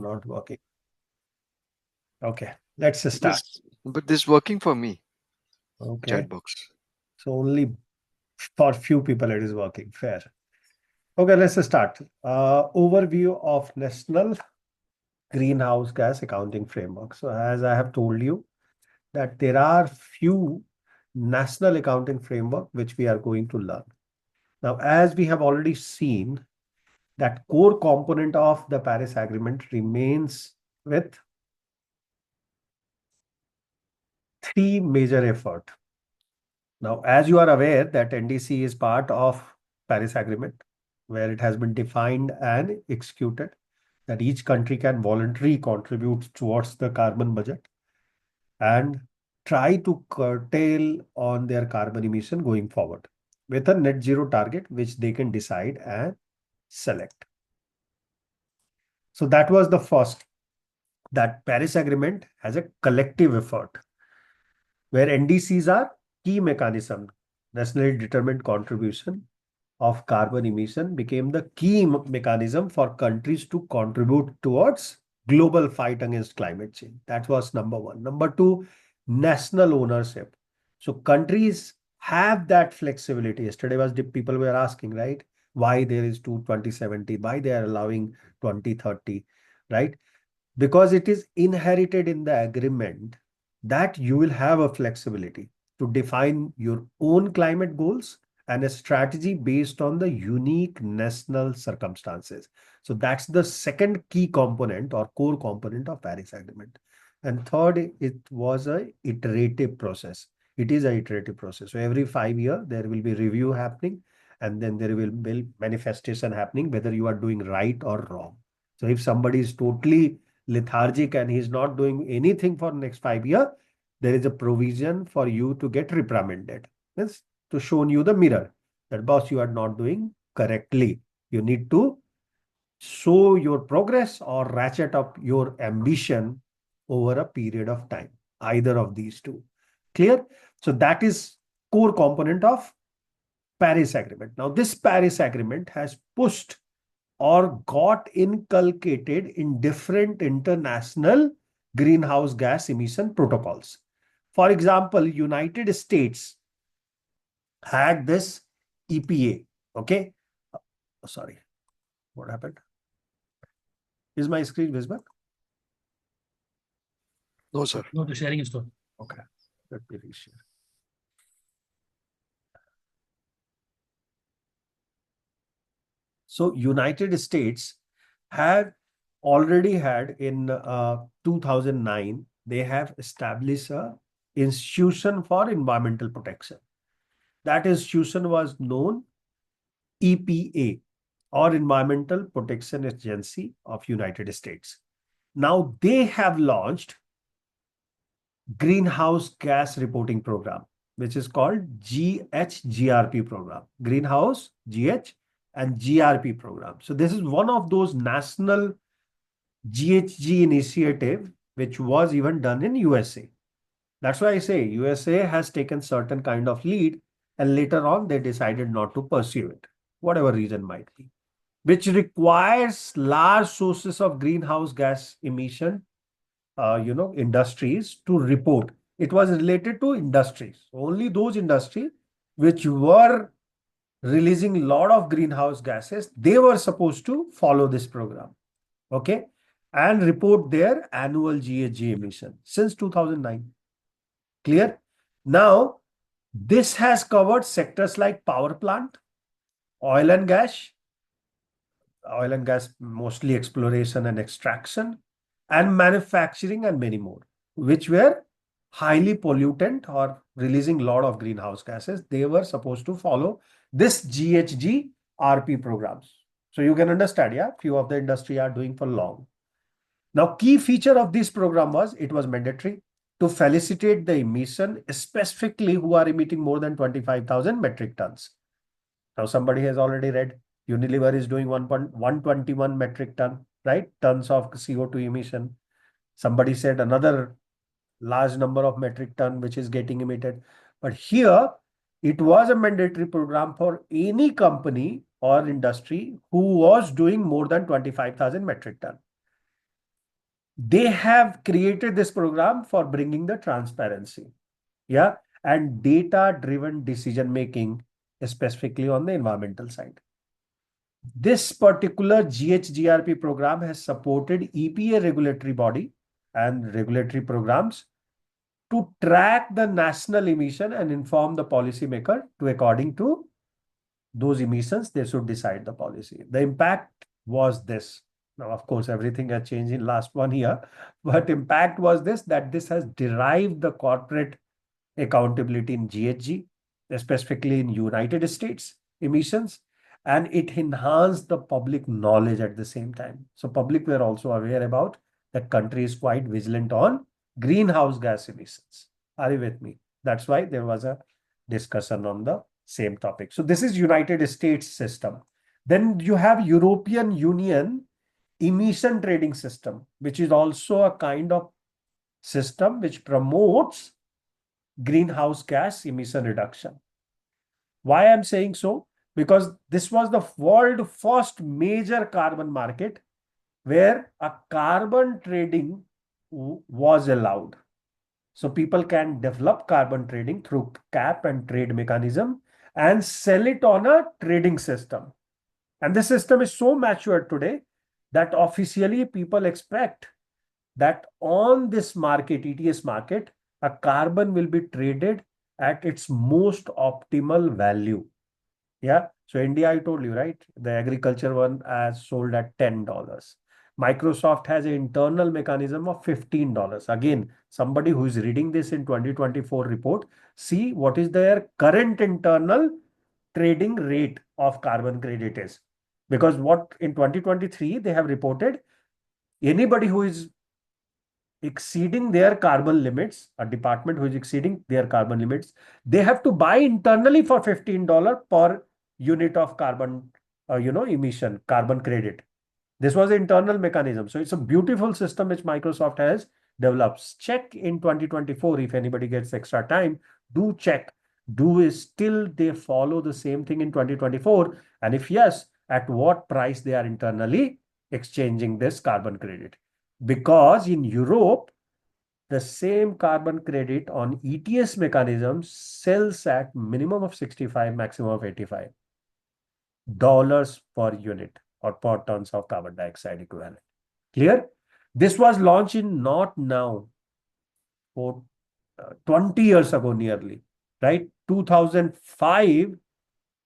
not working. Okay, let's start. But this working for me, Okay, chat box. so only for few people it is working. Fair. Okay, let's start. Overview of National Greenhouse Gas Accounting Framework. So as I have told you that there are few national accounting framework which we are going to learn. Now, as we have already seen, that core component of the Paris Agreement remains with three major efforts. Now, as you are aware that NDC is part of Paris Agreement, where it has been defined and executed that each country can voluntarily contribute towards the carbon budget and try to curtail on their carbon emission going forward with a net zero target, which they can decide and select. So that was the first, that Paris Agreement has a collective effort where NDCs are key mechanism, nationally determined contribution of carbon emission became the key mechanism for countries to contribute towards global fight against climate change. That was number one. Number two, national ownership. So countries have that flexibility. Yesterday was the people were asking, right? Why there is 2070, why they are allowing 2030, right? Because it is inherited in the agreement that you will have a flexibility to define your own climate goals and a strategy based on the unique national circumstances. So that's the second key component or core component of Paris Agreement. And third, it was a iterative process. It is an iterative process. So every 5 years, there will be review happening, and then there will be manifestation happening, whether you are doing right or wrong. So if somebody is totally lethargic and he's not doing anything for next 5 years, there is a provision for you to get reprimanded. Means to show you the mirror that boss, you are not doing correctly. You need to show your progress or ratchet up your ambition over a period of time. Either of these two. Clear? So that is core component of Paris Agreement. Now, this Paris Agreement has pushed or got inculcated in different international greenhouse gas emission protocols. For example, United States had this EPA. Okay. Sorry. What happened? Is my screen visible? No, sir. No, the sharing is done. Okay. Let me reshare. So United States have already had in 2009, they have established a institution for environmental protection. That institution was known EPA or Environmental Protection Agency of United States. Now they have launched Greenhouse Gas Reporting Program, which is called GHGRP program, Greenhouse, GH and GRP program. So this is one of those national GHG initiative, which was even done in USA. That's why I say USA has taken certain kind of lead and later on they decided not to pursue it, whatever reason might be, which requires large sources of greenhouse gas emission, industries to report. It was related to industries, only those industries which were releasing a lot of greenhouse gases, they were supposed to follow this program, okay, and report their annual GHG emission since 2009. Clear? Now, this has covered sectors like power plant, oil and gas, mostly exploration and extraction, and manufacturing and many more, which were highly pollutant or releasing a lot of greenhouse gases. They were supposed to follow this GHG RP programs. So you can understand, yeah, few of the industry are doing for long. Now, key feature of this program was it was mandatory to felicitate the emission, specifically who are emitting more than 25,000 metric tons. Now, somebody has already read Unilever is doing 121 metric ton, right? Tons of CO2 emission. Somebody said another large number of metric ton which is getting emitted. But here, it was a mandatory program for any company or industry who was doing more than 25,000 metric ton. They have created this program for bringing the transparency, yeah, and data-driven decision making, specifically on the environmental side. This particular GHGRP program has supported EPA regulatory body and regulatory programs to track the national emission and inform the policymaker to according to those emissions, they should decide the policy. The impact was this. Now, of course, everything has changed in last 1 year, but impact was this, that this has derived the corporate accountability in GHG, specifically in United States emissions, and it enhanced the public knowledge at the same time. So public were also aware about that country is quite vigilant on greenhouse gas emissions. Are you with me? That's why there was a discussion on the same topic. So this is United States system. Then you have European Union emission trading system, which is also a kind of system which promotes greenhouse gas emission reduction. Why I'm saying so? Because this was the world first major carbon market where a carbon trading was allowed. So people can develop carbon trading through cap and trade mechanism and sell it on a trading system. And this system is so mature today that officially people expect that on this market, ETS market, a carbon will be traded at its most optimal value. Yeah. So India, I told you, right? The agriculture one has sold at $10. Microsoft has an internal mechanism of $15. Again, somebody who is reading this in 2024 report, see what is their current internal trading rate of carbon credit is. Because what in 2023, they have reported anybody who is exceeding their carbon limits, a department who is exceeding their carbon limits, they have to buy internally for $15 per unit of carbon, emission, carbon credit. This was the internal mechanism. So it's a beautiful system which Microsoft has developed. Check in 2024 if anybody gets extra time. Do check. Do is still they follow the same thing in 2024? And if yes, at what price they are internally exchanging this carbon credit? Because in Europe, the same carbon credit on ETS mechanism sells at minimum of 65, maximum of $85 per unit or per tons of carbon dioxide equivalent. Clear? This was launched in not now, for 20 years ago nearly, right? 2005,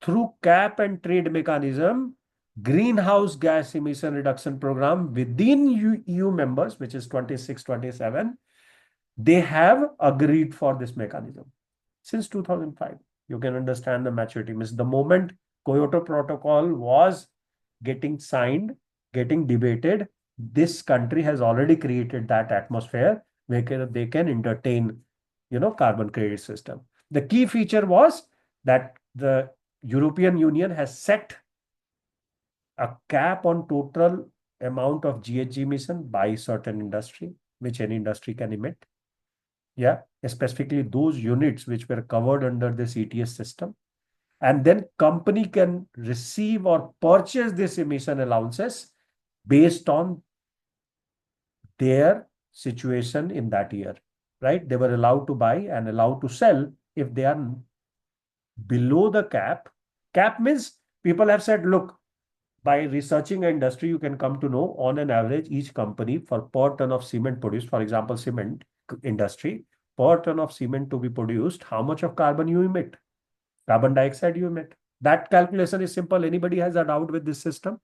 through cap and trade mechanism, greenhouse gas emission reduction program within EU members, which is 26, 27, they have agreed for this mechanism since 2005. You can understand the maturity. Means the moment Kyoto Protocol was getting signed, getting debated, this country has already created that atmosphere where they can entertain, carbon credit system. The key feature was that the European Union has set a cap on total amount of GHG emission by certain industry, which any industry can emit. Yeah, specifically those units which were covered under this ETS system. And then company can receive or purchase this emission allowances based on their situation in that year, right? They were allowed to buy and allowed to sell if they are below the cap. Cap means people have said, look, by researching an industry, you can come to know on an average, each company for per ton of cement produced, for example, cement industry, per ton of cement to be produced, how much of carbon you emit, carbon dioxide you emit. That calculation is simple. Anybody has a doubt with this system?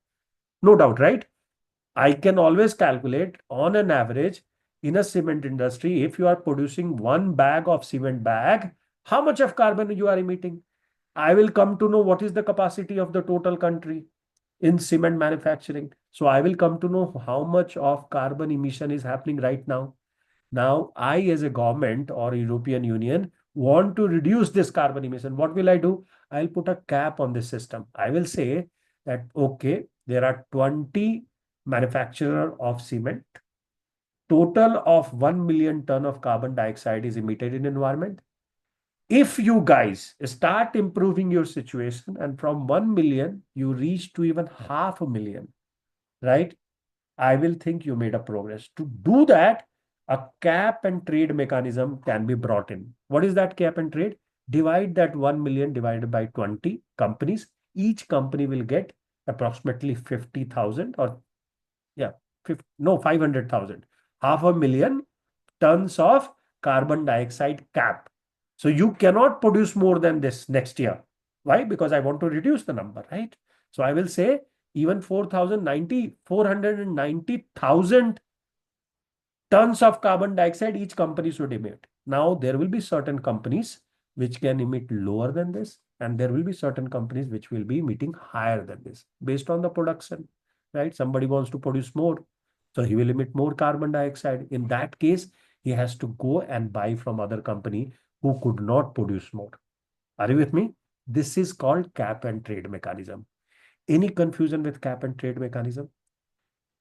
No doubt, right? I can always calculate on an average in a cement industry, if you are producing one bag of cement bag, how much of carbon you are emitting. I will come to know what is the capacity of the total country in cement manufacturing. So I will come to know how much of carbon emission is happening right now. Now, I as a government or European Union want to reduce this carbon emission. What will I do? I'll put a cap on this system. I will say that, okay, there are 20 manufacturer of cement. Total of 1 million ton of carbon dioxide is emitted in environment. If you guys start improving your situation and from 1 million, you reach to even 500,000, right? I will think you made a progress. To do that, a cap and trade mechanism can be brought in. What is that cap and trade? Divide that 1 million divided by 20 companies. Each company will get approximately 50,000 or yeah, 50, no, 500,000, 500,000 tons of carbon dioxide cap. So you cannot produce more than this next year. Why? Because I want to reduce the number, right? So I will say even 490,000 tons of carbon dioxide each company should emit. Now, there will be certain companies which can emit lower than this, and there will be certain companies which will be emitting higher than this based on the production, right? Somebody wants to produce more, so he will emit more carbon dioxide. In that case, he has to go and buy from other company who could not produce more. Are you with me? This is called cap and trade mechanism. Any confusion with cap and trade mechanism?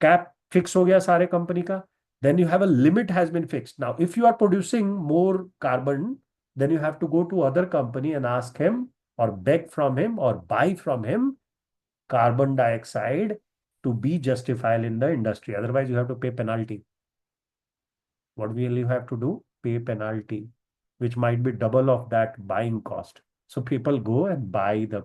Cap fix हो गया सारे company का. Then you have a limit has been fixed. Now, if you are producing more carbon, then you have to go to other company and ask him or beg from him or buy from him carbon dioxide to be justifiable in the industry. Otherwise, you have to pay penalty. What will you have to do? Pay penalty, which might be double of that buying cost. So people go and buy the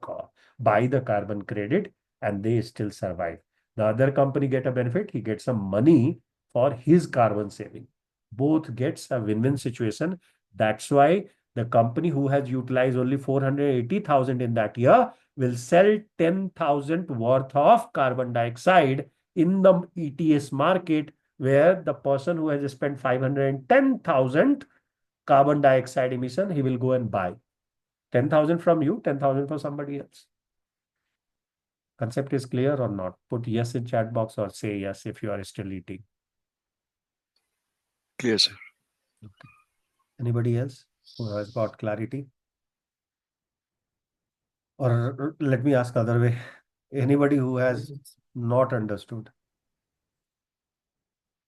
carbon credit, and they still survive. The other company get a benefit. He gets some money for his carbon saving. Both gets a win-win situation. That's why the company who has utilized only 480,000 in that year will sell 10,000 worth of carbon dioxide in the ETS market, where the person who has spent 510,000 carbon dioxide emission, he will go and buy 10,000 from you, 10,000 for somebody else. Concept is clear or not? Put yes in chat box or say yes if you are still eating. Clear, sir. Okay. Anybody else who has got clarity? Or let me ask other way. Anybody who has not understood?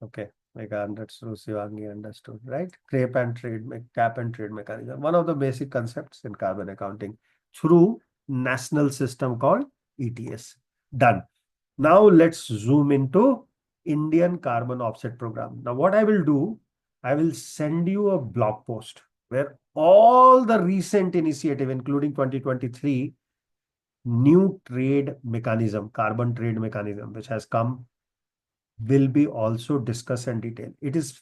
Okay. Like I understood, Shivangi understood, right? Cap and trade mechanism. One of the basic concepts in carbon accounting through national system called ETS. Done. Now let's zoom into Indian carbon offset program. Now what I will do, I will send you a blog post where all the recent initiative, including 2023, new trade mechanism, carbon trade mechanism, which has come, will be also discussed in detail. It is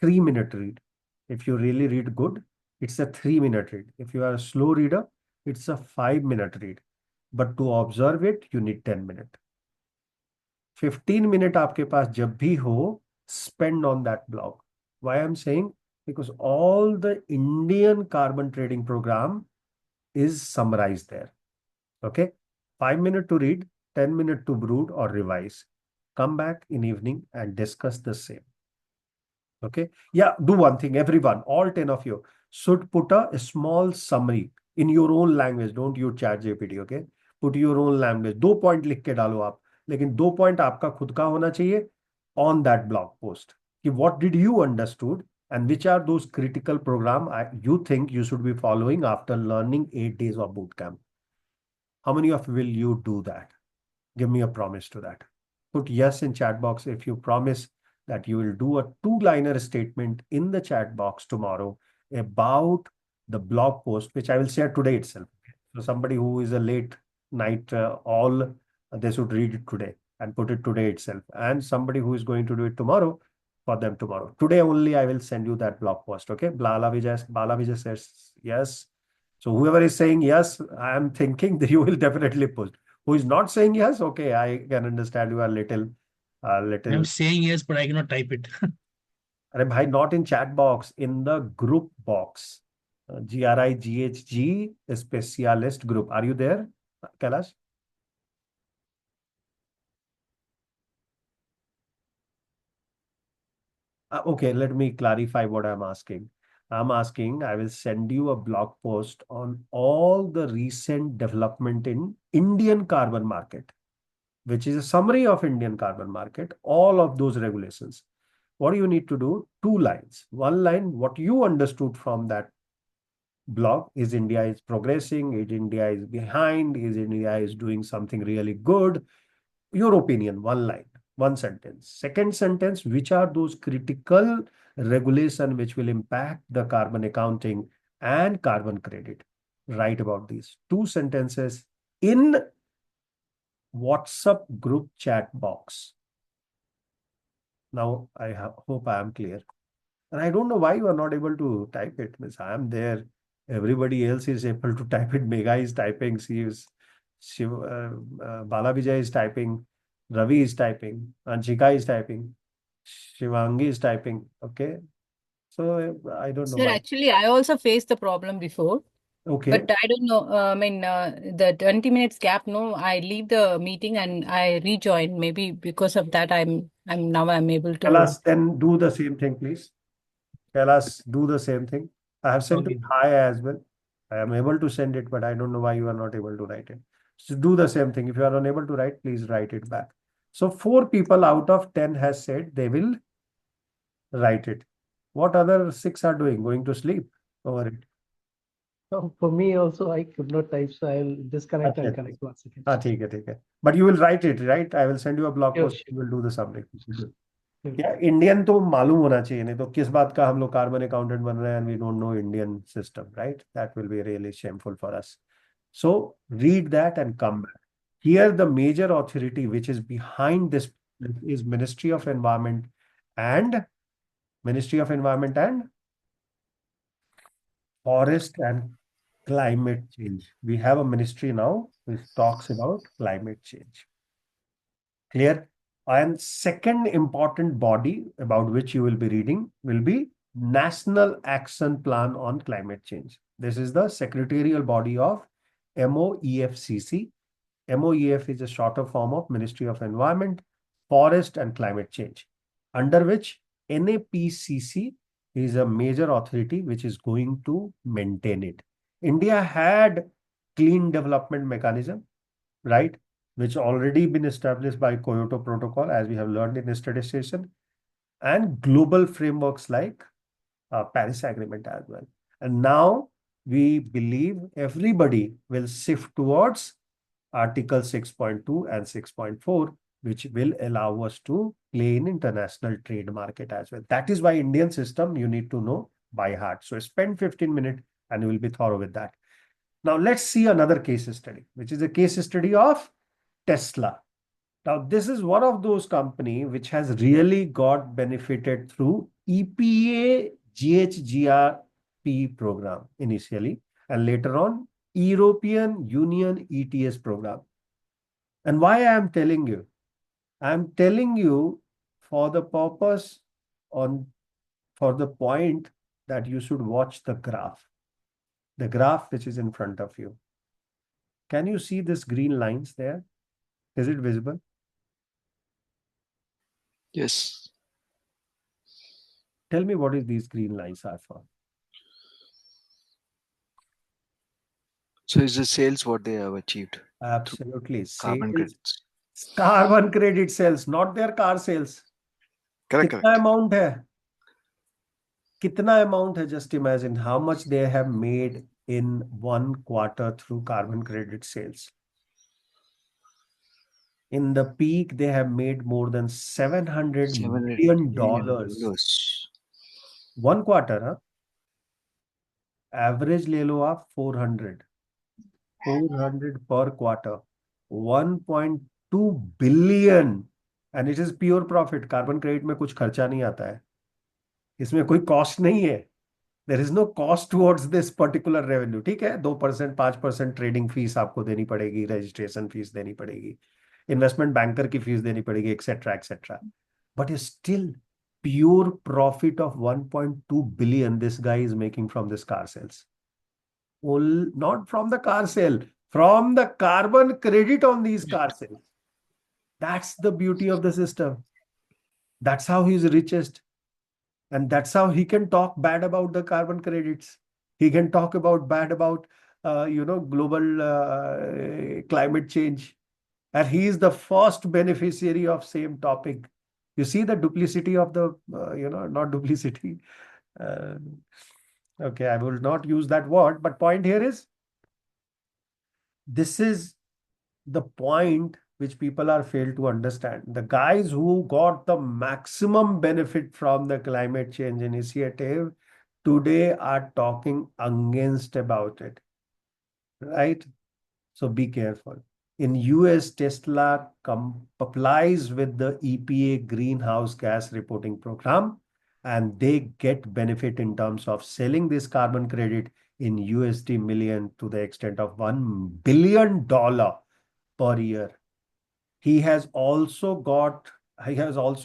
3-minute read. If you really read good, it's a 3-minute read. If you are a slow reader, it's a 5-minute read. But to observe it, you need 10 minutes. 15 minutes आपके पास जब भी हो, spend on that blog. Why I'm saying? Because all the Indian carbon trading program is summarized there. Okay? 5 minutes to read, 10 minutes to brood or revise. Come back in evening and discuss the same. Okay. Yeah, do one thing, everyone, all 10 of you should put a small summary in your own language. Don't use chat GPT, okay? Put your own language. 2 point लिख के डालो आप, लेकिन 2 point आपका खुद का होना चाहिए on that blog post. कि what did you understood and which are those critical program you think you should be following after learning 8 days of boot camp. How many of you will you do that? Give me a promise to that. Put yes in chat box if you promise that you will do a 2-liner statement in the chat box tomorrow about the blog post, which I will share today itself. So somebody who is a late night, they should read it today and put it today itself. And somebody who is going to do it tomorrow, for them tomorrow. Today only I will send you that blog post. Okay. Bala Vijay says yes. So whoever is saying yes, I am thinking that you will definitely post. Who is not saying yes? Okay, I can understand you are little. I'm saying yes, but I cannot type it. Arey bhai, not in chat box, in the group box. GRIGHG specialist group. Are you there, Kailash? Okay, let me clarify what I'm asking. I'm asking, I will send you a blog post on all the recent development in Indian carbon market, which is a summary of Indian carbon market, all of those regulations. What do you need to do? 2 lines. 1 line, what you understood from that blog. Is India is progressing? Is India is behind? Is India is doing something really good? Your opinion, 1 line. One sentence. Second sentence, which are those critical regulation which will impact the carbon accounting and carbon credit? Write about these. Two sentences in WhatsApp group chat box. Now, I hope I am clear. And I don't know why you are not able to type it. Means I am there. Everybody else is able to type it. Mega is typing. Bala Vijay is typing. Ravi is typing. Anshika is typing. Shivangi is typing. Okay. So I don't know Sir, why. actually, I also faced the problem before. Okay. But I don't know. The 20 minutes gap, no, I leave the meeting and I rejoin. Maybe because of that, I'm able Tell to. us, then do the same thing, please. Tell us, do the same thing. I have sent Okay. it hi as well. I am able to send it, but I don't know why you are not able to write it. So do the same thing. If you are unable to write, please write it back. So 4 people out of 10 has said they will write it. What other 6 are doing? Going to sleep over it. So for me also, I could not type, so I'll disconnect and connect once again. ठीक है. But you will write it, right? I will send you a blog Sure, post. You will do the summary. Sure. या Indian तो मालूम होना चाहिए, नहीं तो किस बात का हम लोग कार्बन अकाउंटेंट बन रहे हैं and we don't know Indian system, right? That will be really shameful for us. So read that and come back. Here the major authority which is behind this is Ministry of Environment and Forest and Climate Change. We have a ministry now which talks about climate change. Clear? And second important body about which you will be reading will be National Action Plan on Climate Change. This is the secretarial body of MOEFCC. MOEF is a shorter form of Ministry of Environment, Forest and Climate Change, under which NAPCC is a major authority which is going to maintain it. India had clean development mechanism, right? Which already been established by Kyoto Protocol, as we have learned in yesterday's session, and global frameworks like Paris Agreement as well. And now we believe everybody will shift towards Article 6.2 and 6.4, which will allow us to play in international trade market as well. That is why Indian system you need to know by heart. So spend 15 minutes and you will be thorough with that. Now let's see another case study, which is a case study of Tesla. Now, this is one of those companies which has really got benefited through EPA GHGRP program initially, and later on European Union ETS program. And why I am telling you? I am telling you for the purpose for the point that you should watch the graph which is in front of you. Can you see this green lines there? Is it visible? Yes. Tell me what is these green lines are for. So is the sales what they have achieved? Absolutely. Carbon credits. Carbon credit sales, not their car sales. Correct. कितना amount है? कितना amount है? Just imagine how much they have made in 1 quarter through carbon credit sales. In the peak, they have made more than $700 million. 1 quarter, huh? Average ले लो आप 400 per quarter. 1.2 billion. And it is pure profit. Carbon credit में कुछ खर्चा नहीं आता है. इसमें कोई cost नहीं है. There is no cost towards this particular revenue. ठीक है, 2%, 5% ट्रेडिंग फीस आपको देनी पड़ेगी, रजिस्ट्रेशन फीस देनी पड़ेगी, इन्वेस्टमेंट बैंकर की फीस देनी पड़ेगी, etcetera etcetera. But still pure profit of 1.2 billion this guy is making from this car sales. Well, not from the car sale, from the carbon credit on these car sales. That's the beauty of the system. That's how he's richest. And that's how he can talk bad about the carbon credits. He can talk bad about, global climate change. And he is the first beneficiary of same topic. You see the duplicity of the, not duplicity. Okay, I will not use that word, but point here is, this is the point which people are failed to understand. The guys who got the maximum benefit from the climate change initiative today are talking against about it, right? So be careful. In US, Tesla complies with the EPA greenhouse gas reporting program, and they get benefit in terms of selling this carbon credit in USD million to the extent of $1 billion per year. He has also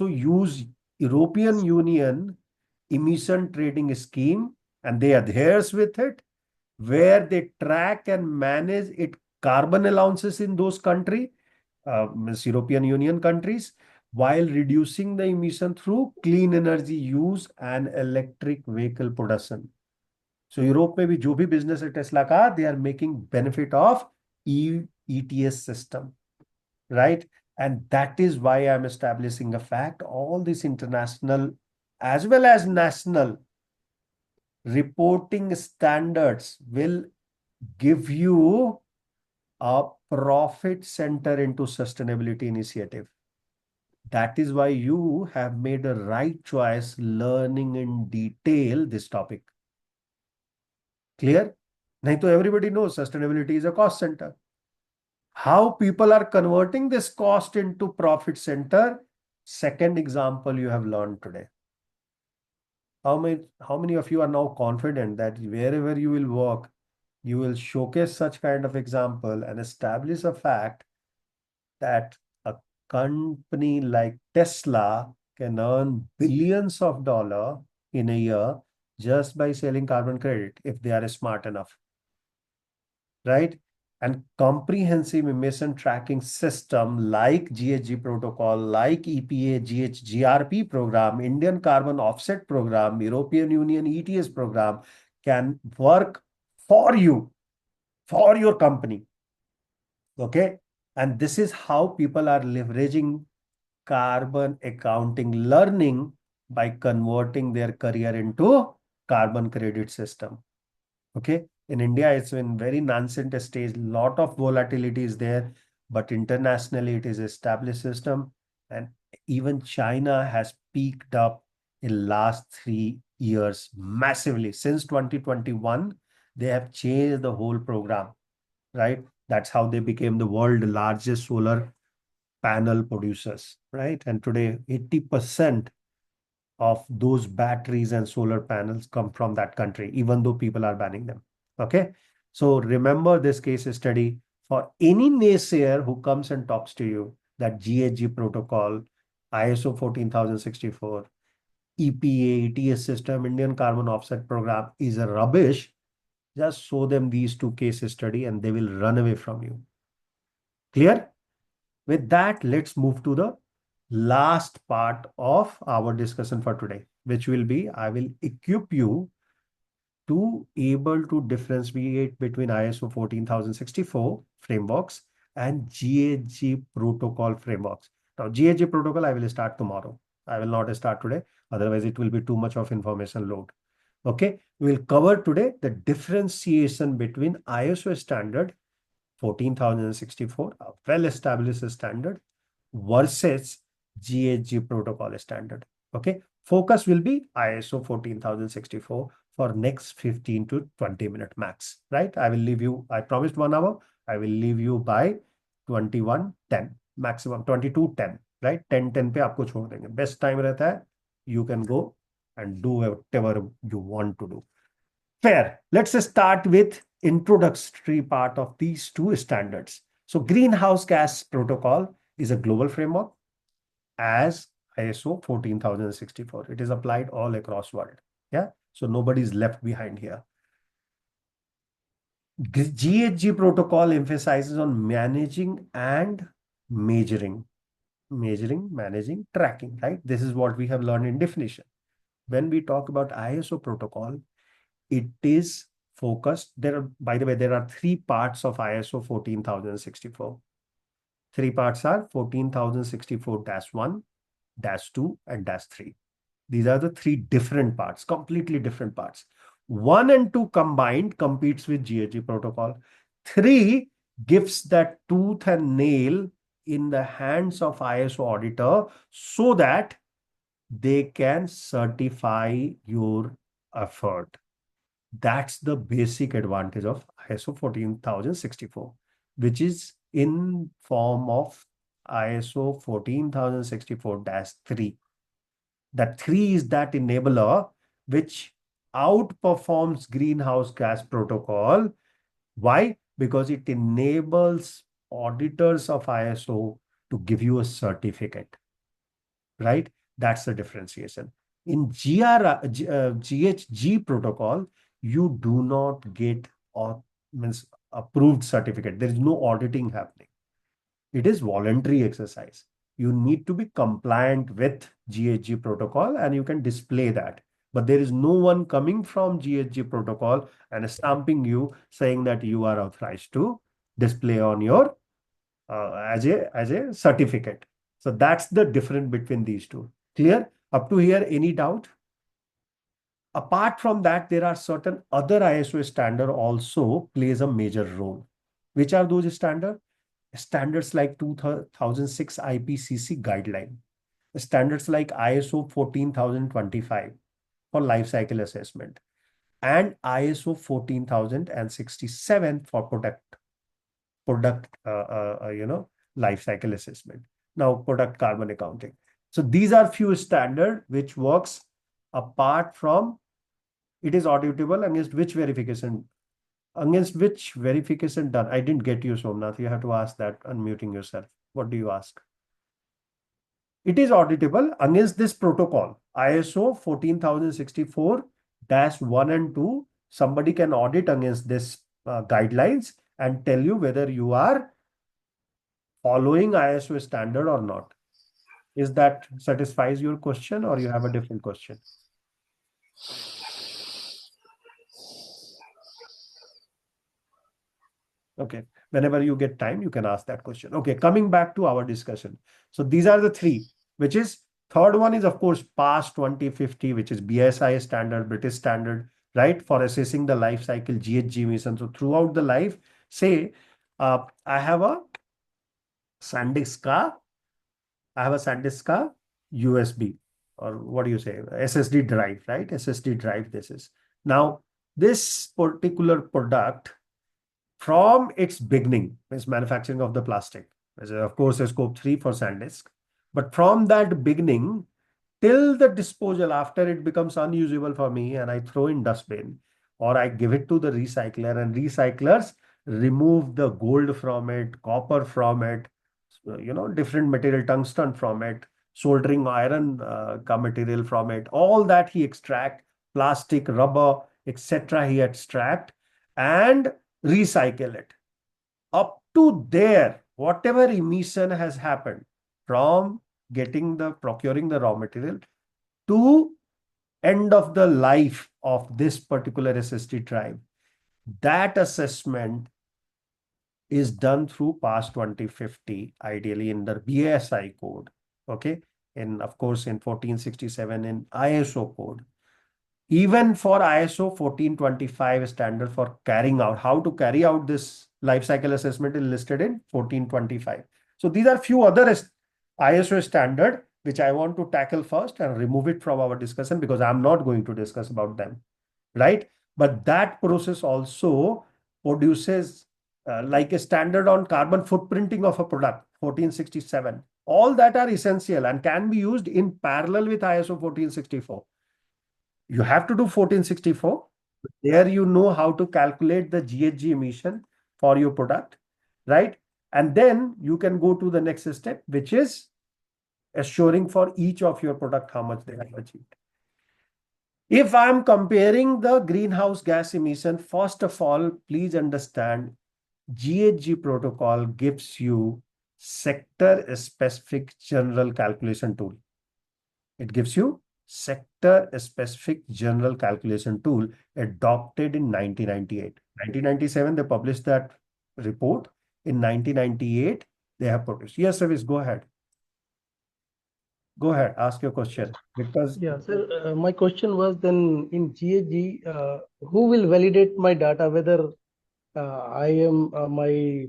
used European Union emission trading scheme, and they adheres with it, where they track and manage it carbon allowances in those countries, European Union countries, while reducing the emission through clean energy use and electric vehicle production. So Europe में भी जो भी business है Tesla का, they are making benefit of ETS system, right? And that is why I'm establishing a fact. All these international as well as national reporting standards will give you a profit center into sustainability initiative. That is why you have made a right choice learning in detail this topic. Clear? Nahi to everybody knows sustainability is a cost center. How people are converting this cost into profit center, second example you have learned today. How many of you are now confident that wherever you will work, you will showcase such kind of example and establish a fact that a company like Tesla can earn billions of dollars in a year just by selling carbon credit if they are smart enough, right? And comprehensive emission tracking system like GHG protocol, like EPA, GHGRP program, Indian carbon offset program, European Union ETS program can work for you, for your company. Okay. And this is how people are leveraging carbon accounting learning by converting their career into carbon credit system. Okay. In India, it's in very nascent stage. Lot of volatility is there, but internationally it is established system. And even China has peaked up in last 3 years massively. Since 2021, they have changed the whole program, right? That's how they became the world largest solar panel producers, right? And today, 80% of those batteries and solar panels come from that country, even though people are banning them. Okay. So remember this case study for any naysayer who comes and talks to you that GHG protocol, ISO 14064, EPA, ETS system, Indian carbon offset program is a rubbish. Just show them these two case study and they will run away from you. Clear? With that, let's move to the last part of our discussion for today, which will be, I will equip you to able to differentiate between ISO 14064 frameworks and GHG protocol frameworks. Now, GHG protocol, I will start tomorrow. I will not start today. Otherwise, it will be too much of information load. Okay. We'll cover today the differentiation between ISO standard 14064, a well-established standard, versus GHG protocol standard. Okay. Focus will be ISO 14064 for next 15 to 20 minute max, right? I will leave you, I promised 1 hour. I will leave you by 21:10, maximum 22:10, right? 10:10 पे आपको छोड़ देंगे. Best time रहता है. You can go and do whatever you want to do. Fair. Let's start with introductory part of these two standards. So greenhouse gas protocol is a global framework as ISO 14064. It is applied all across world. Yeah. So nobody is left behind here. GHG protocol emphasizes on managing and measuring. Measuring, managing, tracking, right? This is what we have learned in definition. When we talk about ISO protocol, it is focused. By the way, there are 3 parts of ISO 14064. 3 parts are 14064-1, -2, and -3. These are the 3 different parts, completely different parts. 1 and 2 combined competes with GHG protocol. 3 gives that tooth and nail in the hands of ISO auditor so that they can certify your effort. That's the basic advantage of ISO 14064, which is in form of ISO 14064-3. That 3 is that enabler which outperforms greenhouse gas protocol. Why? Because it enables auditors of ISO to give you a certificate, right? That's the differentiation. In GHG protocol, you do not get means approved certificate. There is no auditing happening. It is voluntary exercise. You need to be compliant with GHG protocol and you can display that. But there is no one coming from GHG protocol and stamping you saying that you are authorized to display on your as a certificate. So that's the difference between these two. Clear? Up to here, any doubt? Apart from that, there are certain other ISO standard also plays a major role. Which are those standards? Standards like 2006 IPCC guideline, standards like ISO 14025 for life cycle assessment, and ISO 14067 for product life cycle assessment. Now product carbon accounting. So these are few standard which works apart from it is auditable against which verification. Against which verification done? I didn't get you, Somnath. You have to ask that, unmuting yourself. What do you ask? It is auditable against this protocol, ISO 14064-1 and 2. Somebody can audit against this guidelines and tell you whether you are following ISO standard or not. Is that satisfies your question or you have a different question? Okay. Whenever you get time, you can ask that question. Okay. Coming back to our discussion. So these are the three, which is third one is of course PAS 2050, which is BSI standard, British standard, right? For assessing the life cycle GHG emission. So throughout the life, say, I have a SanDisk USB, or what do you say? SSD drive, right? SSD drive this is. Now, this particular product from its beginning, is manufacturing of the plastic, which is of course a scope 3 for SanDisk. But from that beginning till the disposal, after it becomes unusable for me and I throw in dustbin or I give it to the recycler and recyclers remove the gold from it, copper from it, different material, tungsten from it, soldering iron material from it, all that he extract, plastic, rubber, etc. he extract and recycle it. Up to there, whatever emission has happened from procuring the raw material to end of the life of this particular SSD drive, that assessment is done through PAS 2050, ideally in the BSI code, okay? And of course in 1467 in ISO code. Even for ISO 1425 standard for carrying out, how to carry out this life cycle assessment is listed in 1425. So these are few other ISO standard which I want to tackle first and remove it from our discussion because I'm not going to discuss about them, right? But that process also produces like a standard on carbon footprinting of a product, 1467. All that are essential and can be used in parallel with ISO 1464. You have to do 1464. There you know how to calculate the GHG emission for your product, right? And then you can go to the next step, which is assuring for each of your product how much they have achieved. If I'm comparing the greenhouse gas emission, first of all, please understand GHG protocol gives you sector-specific general calculation tool. It gives you sector-specific general calculation tool adopted in 1998. 1997, they published that report. In 1998, they have produced. Yes, Service, go ahead. Go ahead, ask your question. Because yeah, sir, my question was then in GHG, who will validate my data, whether I am my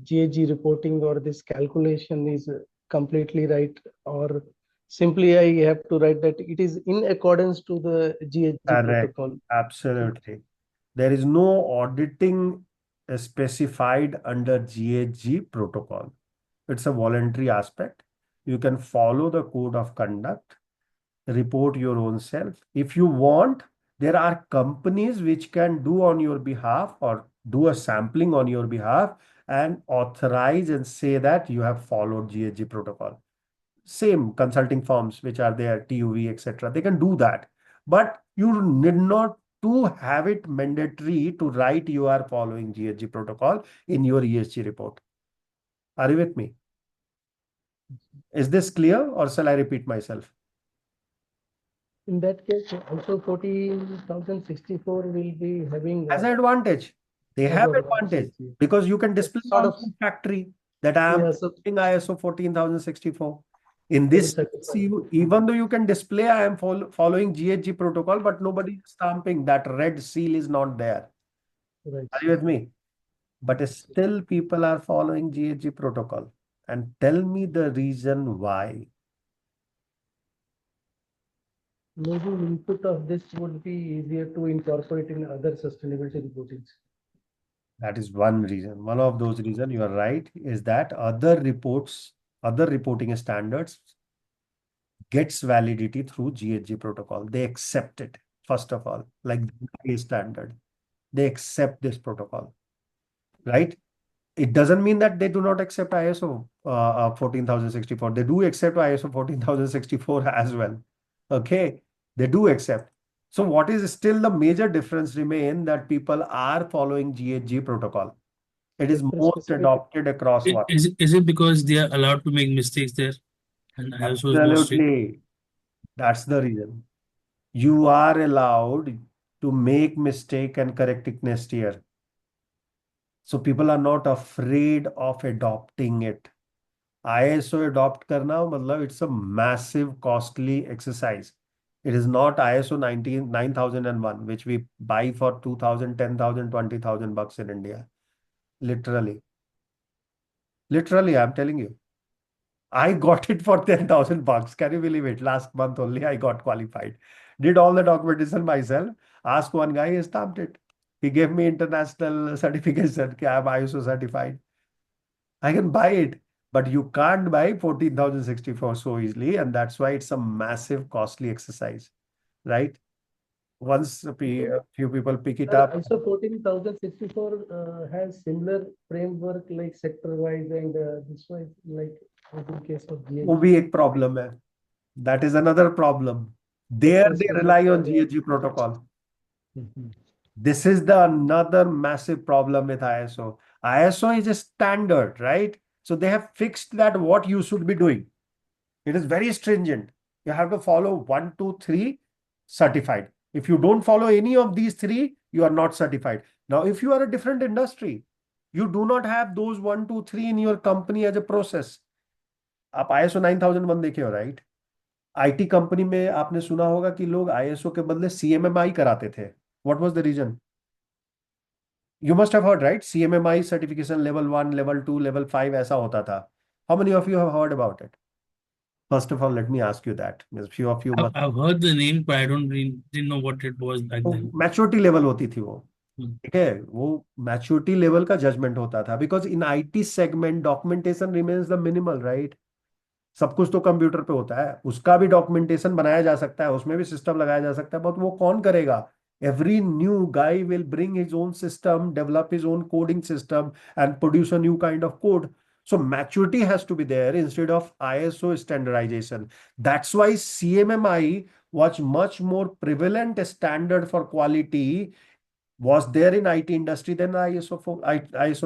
GHG reporting or this calculation is completely right, or simply I have to write that it is in accordance to the GHG Correct. protocol. Absolutely. There is no auditing specified under GHG protocol. It's a voluntary aspect. You can follow the code of conduct, report your own self. If you want, there are companies which can do on your behalf or do a sampling on your behalf and authorize and say that you have followed GHG protocol. Same consulting firms which are there, TUV, etc. They can do that. But you need not to have it mandatory to write you are following GHG protocol in your ESG report. Are you with me? Is this clear or shall I repeat myself? In that case, also 14,064 will be having As an advantage. They as have an advantage advantage. because you can display Sort on of, the factory that I am yeah, so following ISO 14064. In fully this case, certified. even though you can display I am following GHG protocol, but nobody is stamping, that red seal is not there. Right. Are you with me? But still people are following GHG protocol. And tell me the reason why. Maybe input of this would be easier to incorporate in other sustainability reportings. That is one reason. One of those reasons, you are right, is that other reports, other reporting standards gets validity through GHG protocol. They accept it, first of all, like the standard. They accept this protocol, right? It doesn't mean that they do not accept ISO 14064. They do accept ISO 14064 as well. Okay, they do accept. So what is still the major difference remain that people are following GHG protocol. It is Sector most specific. adopted across what? Is it because they are allowed to make mistakes there? And ISO is more strict. Absolutely. That's the reason. You are allowed to make mistake and correct it next year. So people are not afraid of adopting it. ISO adopt karna, matlab it's a massive costly exercise. It is not ISO 9001, which we buy for 2,000, 10,000, 20,000 bucks in India. Literally. Literally, I'm telling you. I got it for 10,000 bucks. Can you believe it? Last month only I got qualified. Did all the documentation myself. Asked one guy, he stamped it. He gave me international certification. I'm ISO certified. I can buy it, but you can't buy 14,064 so easily. And that's why it's a massive costly exercise, right? Once a few people pick it up. ISO 14,064 has similar framework like sector wise and this wise, like in case of वो GHG. भी एक problem है. That is another problem. There they rely on GHG protocol. This is the another massive problem with ISO. ISO is a standard, right? So they have fixed that what you should be doing. It is very stringent. You have to follow 1, 2, 3, certified. If you don't follow any of these three, you are not certified. Now, if you are a different industry, you do not have those 1, 2, 3 in your company as a process. आप ISO 9001 देखे हो, right? IT company में आपने सुना होगा कि लोग ISO के बदले सीएमएमआई कराते थे. What was the reason? You must have heard, right? CMMI certification level 1, level 2, level 5 ऐसा होता था. How many of you have heard about it? First of all, let me ask you that. A few of you must. I've heard the name, but I didn't know what it was back then. Maturity level होती थी वो. ठीक है, वो maturity level का judgement होता था because in IT segment documentation remains the minimal, right? सब कुछ तो कंप्यूटर पे होता है. उसका भी डॉक्यूमेंटेशन बनाया जा सकता है, उसमें भी सिस्टम लगाया जा सकता है, बट वो कौन करेगा? Every new guy will bring his own system, develop his own coding system and produce a new kind of code. So maturity has to be there instead of ISO standardization. That's why CMMI was much more prevalent standard for quality was there in IT industry than ISO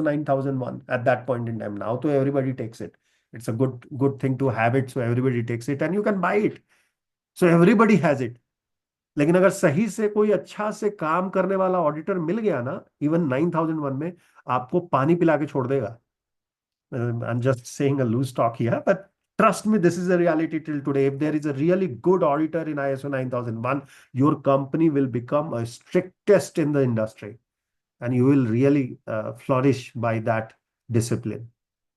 9001 at that point in time. Now, so everybody takes it. It's a good thing to have it, so everybody takes it and you can buy it. So everybody has it. लेकिन अगर सही से कोई अच्छा से काम करने वाला ऑडिटर मिल गया ना, इवन 9001 में आपको पानी पिला के छोड़ देगा. I'm just saying a loose talk here, but trust me, this is a reality till today. If there is a really good auditor in ISO 9001, your company will become a strictest in the industry. and you will really flourish by that discipline,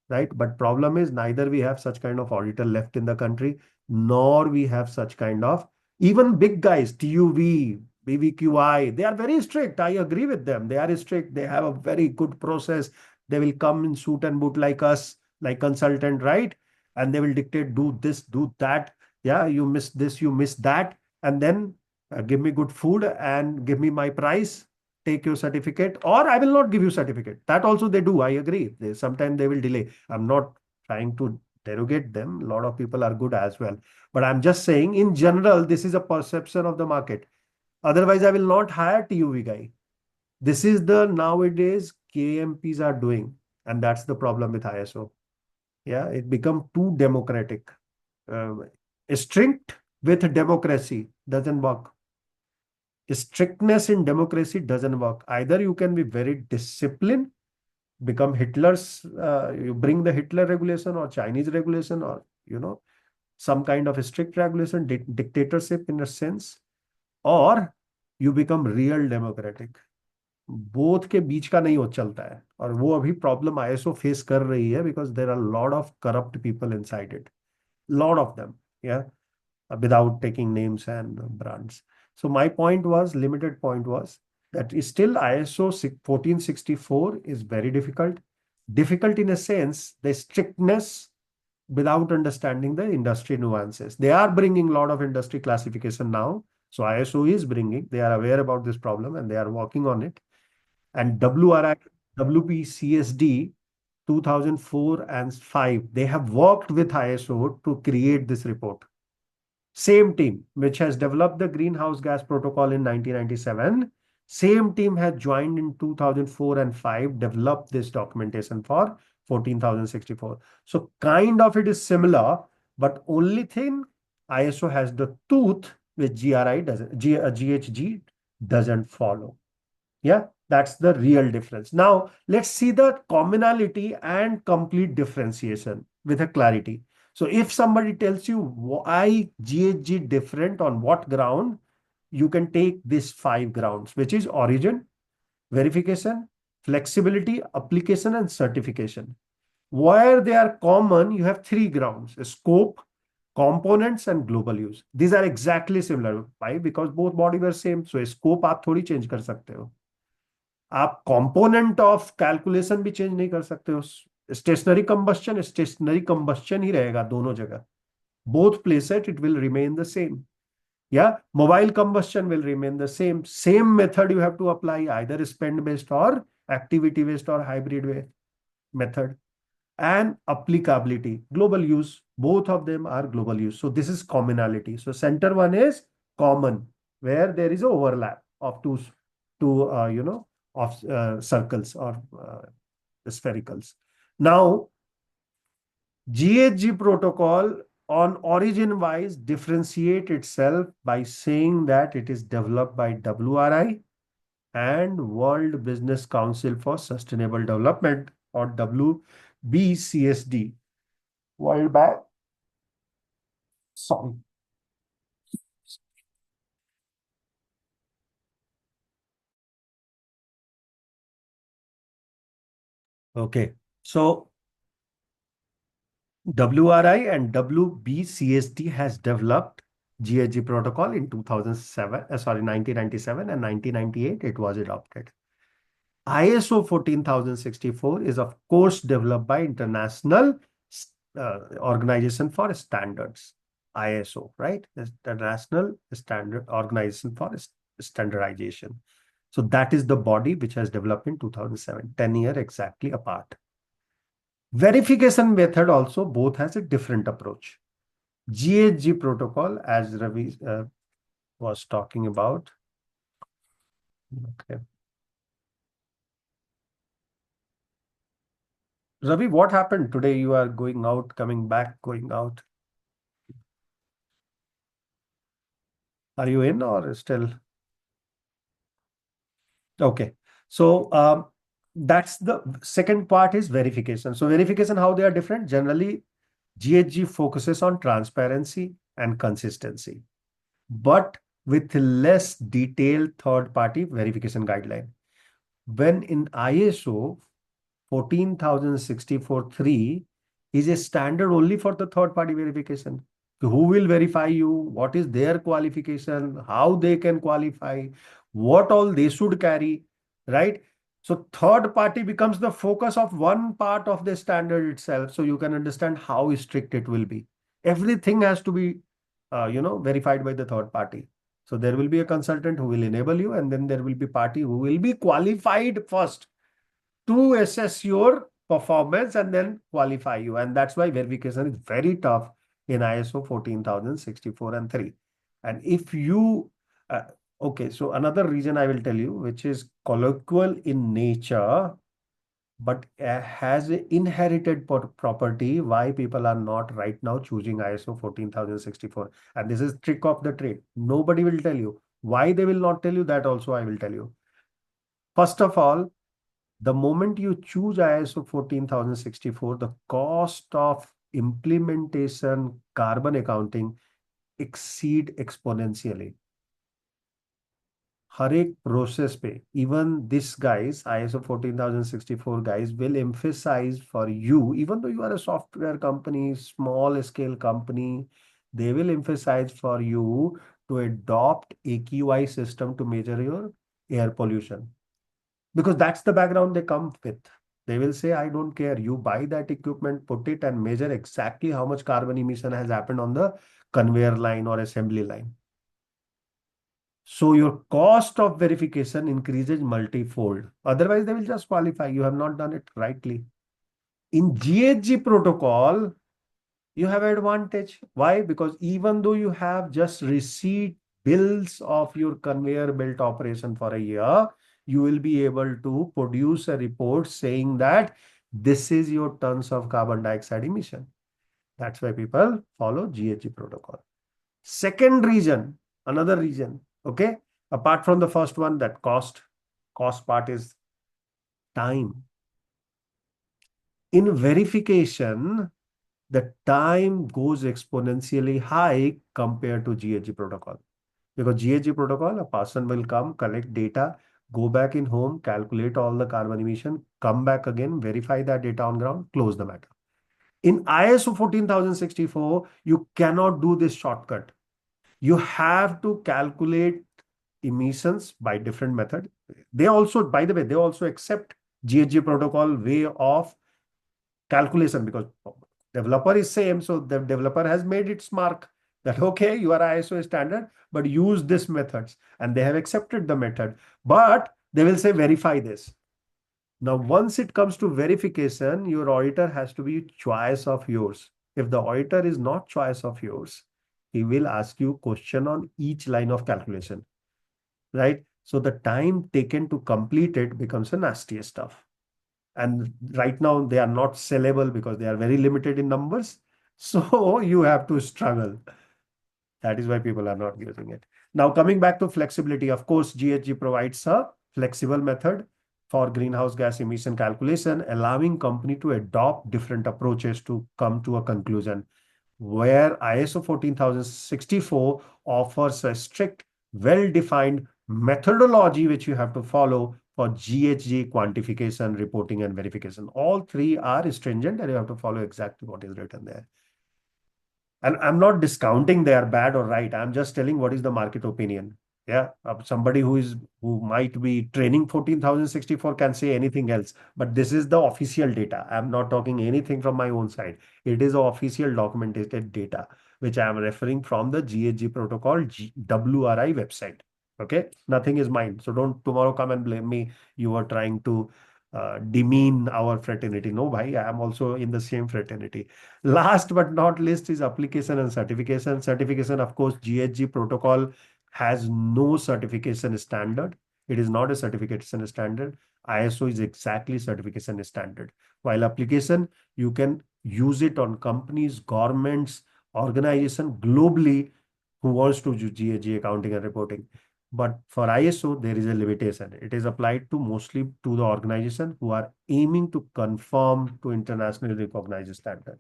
right? But problem is neither we have such kind of auditor left in the country, nor we have such kind of even big guys, TUV, BVQI, they are very strict. I agree with them. They are strict. They have a very good process. They will come in suit and boot like us, like consultant, right? And they will dictate, do this, do that. Yeah, you missed this, you missed that. And then give me good food and give me my price, take your certificate, or I will not give you certificate. That also they do. I agree. Sometimes they will delay. I'm not trying to derogate them. A lot of people are good as well. But I'm just saying, in general, this is a perception of the market. Otherwise, I will not hire TUV guy. This is the nowadays KMPs are doing, and that's the problem with ISO. Yeah, it become too democratic. Strict with democracy doesn't work. Strictness in democracy doesn't work. Either you can be very disciplined, become Hitler's, you bring the Hitler regulation or Chinese regulation, or, some kind of a strict regulation, dictatorship in a sense, or you become real democratic. Both के बीच का नहीं हो चलता है, और वो अभी problem ISO face कर रही है, because there are lot of corrupt people inside it, lot of them, या without taking names and brands. So my point was, limited point was, that still ISO 1464 is very difficult. Difficult in a sense, the strictness without understanding the industry nuances. They are bringing a lot of industry classification now. So ISO is bringing, they are aware about this problem and they are working on it. And WRI, WPCSD 2004 and 5, they have worked with ISO to create this report. Same team which has developed the greenhouse gas protocol in 1997, same team had joined in 2004 and 5, developed this documentation for 14,064. So kind of it is similar, but only thing, ISO has the tooth which GHG doesn't follow. Yeah, that's the real difference. Now let's see the commonality and complete differentiation with a clarity. So if somebody tells you why GHG different on what ground, you can take these 5 grounds, which is origin, verification, flexibility, application, and certification. Where they are common, you have 3 grounds: scope, components, and global use. These are exactly similar. Why? Because both body were same. So scope आप थोड़ी change कर सकते हो, आप component of calculation भी change नहीं कर सकते हो. स्टेशनरी कंबस्शन ही रहेगा दोनों जगह. Both places it will remain the same. Yeah, mobile combustion will remain the same. Same method you have to apply, either spend based or activity based or hybrid method. And applicability, global use, both of them are global use. So this is commonality. So center one is common, where there is overlap of two circles or sphericals. Now, GHG protocol on origin wise differentiate itself by saying that it is developed by WRI and World Business Council for Sustainable Development, or WBCSD. World Bank. Sorry. Okay, so WRI and WBCSD has developed GHG protocol in 1997, and 1998 it was adopted. ISO 14064 is of course developed by International Organization for Standards, ISO, right? International Standard Organization for Standardization. So that is the body which has developed in 2007, 10 years exactly apart. Verification method also both has a different approach. GHG protocol, as Ravi was talking about. Okay. Ravi, what happened today? You are going out, coming back, going out. Are you in or still? Okay. So that's the second part is verification. So verification, how they are different. Generally, GHG focuses on transparency and consistency, but with less detailed third-party verification guideline. when in ISO 14064-3 is a standard only for the third party verification. Who will verify you? What is their qualification? How they can qualify? What all they should carry, right? So third party becomes the focus of one part of the standard itself. So you can understand how strict it will be. Everything has to be, verified by the third party. So there will be a consultant who will enable you, and then there will be party who will be qualified first to assess your performance and then qualify you. And that's why verification is very tough in ISO 14064 and 3. And if you, okay, so another reason I will tell you, which is colloquial in nature, but has an inherited property, why people are not right now choosing ISO 14064. And this is trick of the trade. Nobody will tell you. Why they will not tell you, that also I will tell you. First of all, the moment you choose ISO 14064, the cost of implementation carbon accounting exceed exponentially. हर एक process पे even this guys ISO 14064 guys will emphasize for you, even though you are a software company, small scale company, they will emphasize for you to adopt AQI system to measure your air pollution, because that's the background they come with. They will say, I don't care, you buy that equipment, put it and measure exactly how much carbon emission has happened on the conveyor line or assembly line. So your cost of verification increases multifold. Otherwise, they will just qualify. You have not done it rightly. In GHG protocol, you have advantage. Why? Because even though you have just received bills of your conveyor belt operation for a year, you will be able to produce a report saying that this is your tons of carbon dioxide emission. That's why people follow GHG protocol. Second reason, another reason, okay, apart from the first one, that cost part is time. In verification, the time goes exponentially high compared to GHG protocol. Because GHG protocol, a person will come, collect data, go back in home, calculate all the carbon emission, come back again, verify that data on ground, close the matter. In ISO 14064, you cannot do this shortcut. You have to calculate emissions by different method. They also, by the way, they also accept GHG protocol way of calculation, because developer is same. So the developer has made its mark that, okay, you are ISO standard, but use this methods. And they have accepted the method, but they will say, verify this. Now, once it comes to verification, your auditor has to be choice of yours. If the auditor is not choice of yours, he will ask you question on each line of calculation, right? So the time taken to complete it becomes a nasty stuff. And right now they are not sellable because they are very limited in numbers. So you have to struggle. That is why people are not using it. Now, coming back to flexibility, of course, GHG provides a flexible method for greenhouse gas emission calculation, allowing company to adopt different approaches to come to a conclusion, where ISO 14064 offers a strict, well-defined methodology which you have to follow for GHG quantification, reporting, and verification. All three are stringent, and you have to follow exactly what is written there. And I'm not discounting they are bad or right. I'm just telling what is the market opinion. Yeah, somebody who might be training 14064 can say anything else, but this is the official data. I'm not talking anything from my own side. It is official documented data, which I am referring from the GHG protocol WRI website. Okay, nothing is mine. So don't tomorrow come and blame me. You are trying to demean our fraternity. No, bhai, I am also in the same fraternity. Last but not least is application and certification. Certification, of course, GHG protocol has no certification standard. It is not a certification standard. ISO is exactly certification standard. While application, you can use it on companies, governments, organization globally who wants to do GHG accounting and reporting. But for ISO, there is a limitation. It is applied to mostly to the organization who are aiming to conform to internationally recognized standard.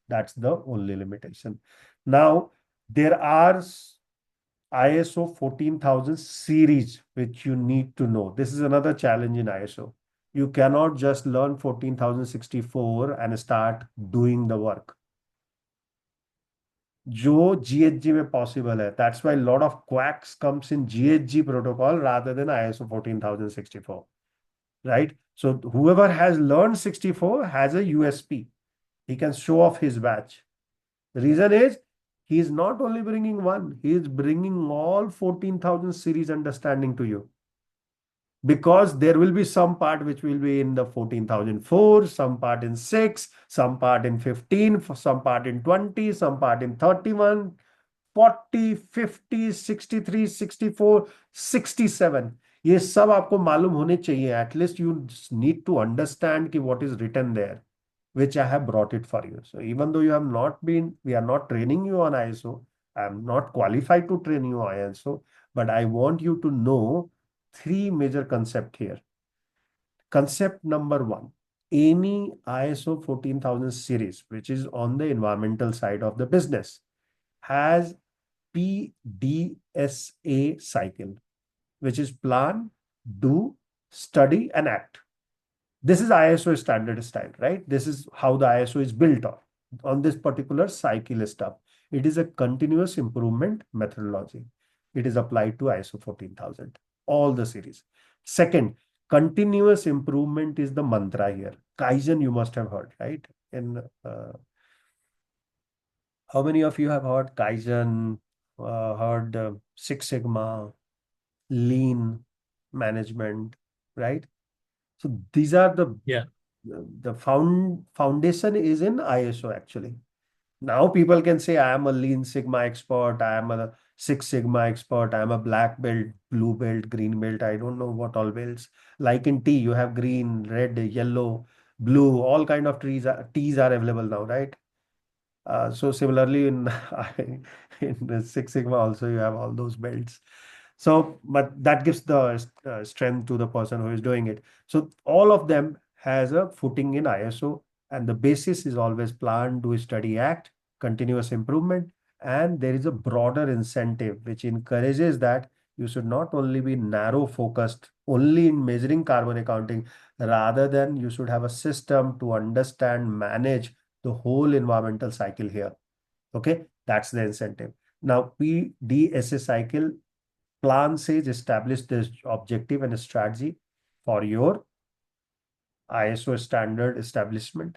That's the only limitation. Now, there are ISO 14,000 series, which you need to know. This is another challenge in ISO. You cannot just learn 14,064 and start doing the work. जो GHG में possible है. That's why a lot of quacks comes in GHG protocol rather than ISO 14,064, right? So whoever has learned 64 has a USP. He can show off his badge. The reason is he is not only bringing one, he is bringing all 14,000 series understanding to you. Because there will be some part which will be in the 14,004, some part in 6, some part in 15, some part in 20, some part in 31, 40, 50, 63, 64, 67. ये सब आपको मालूम होने चाहिए. At least you need to understand कि what is written there, which I have brought it for you. So even though you have not been, we are not training you on ISO, I am not qualified to train you on ISO, but I want you to know three major concepts here. Concept number one, any ISO 14,000 series, which is on the environmental side of the business, has PDSA cycle, which is plan, do, study, and act. This is ISO standard style, right? This is how the ISO is built on this particular cycle stuff. It is a continuous improvement methodology. It is applied to ISO 14,000, all the series. Second, continuous improvement is the mantra here. Kaizen, you must have heard, right? In how many of you have heard Kaizen, heard Six Sigma, lean management, right? So these are the foundation is in ISO actually. Now people can say I am a Lean Sigma expert, I am a Six Sigma expert, I am a black belt, blue belt, green belt. I don't know what all belts. Like in tea, you have green, red, yellow, blue, all kind of teas are available now, right? So similarly in in the Six Sigma also you have all those belts. So, but that gives the strength to the person who is doing it. So all of them has a footing in ISO, and the basis is always plan, do, study, act, continuous improvement, and there is a broader incentive which encourages that you should not only be narrow focused only in measuring carbon accounting, rather than you should have a system to understand, manage the whole environmental cycle here. Okay, that's the incentive. Now, PDSA cycle plan says establish this objective and strategy for your ISO standard establishment.